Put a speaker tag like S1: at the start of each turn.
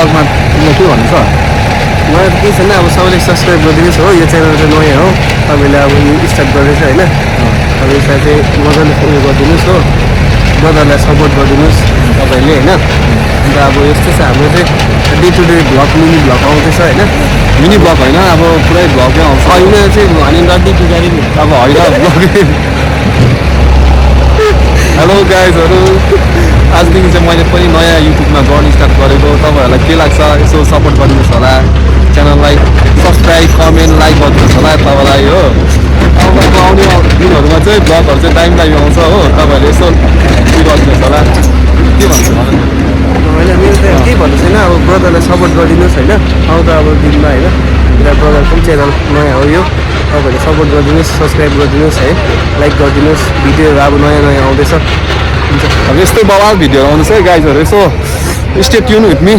S1: ब्लगमा तिमीलाई के भन्नु छ?
S2: मलाई त केही छैन अब सबैले सब्सक्राइब गरिदिनुहोस् हो यो च्यानल चाहिँ नयाँ हो तपाईँले अब यो स्टार्ट गर्दैछ होइन अब यसलाई चाहिँ मजाले उयो गरिदिनुहोस् हो ब्रदरलाई सपोर्ट गरिदिनुहोस् तपाईँले होइन अन्त अब यस्तो छ हाम्रो चाहिँ day to day vlog mini vlog आउँदैछ होइन
S1: मिनी ब्लग होइन, अब पुरै ब्लगै आउँछ।
S2: होइन चाहिँ भने रड्डी पुजारी
S1: अब होइन ब्लग। हेलो गाइजहरू, आजदेखि चाहिँ मैले पनि नयाँ युट्युबमा गर्न स्टार्ट गरेको। तपाईँहरूलाई के लाग्छ यसो सपोर्ट गरिदिनुहोस् होला, च्यानललाई सब्सक्राइब कमेन्ट लाइक गरिदिनुहोस् होला तपाईँलाई हो। तपाईँको आउने दिनहरूमा चाहिँ ब्लगहरू चाहिँ टाइम आउँछ हो, तपाईँहरूले यसो उयो गरिदिनुहोस् होला। के भन्छु
S2: होइन मेरो त केही भन्नु छैन अब ब्रदरलाई सपोर्ट गरिदिनुहोस् होइन आउँदा अब दिनमा होइन मेरो ब्रदरको पनि च्यानल नयाँ हो यो तपाईँहरूले सपोर्ट गरिदिनुहोस् सब्सक्राइब गरिदिनुहोस् है लाइक गरिदिनुहोस् भिडियोहरू अब नयाँ नयाँ आउँदैछ हुन्छ
S1: अब यस्तै बवाल भिडियोहरू आउँदैछ है गाइजहरू, यसो स्टे ट्युन विथ मी।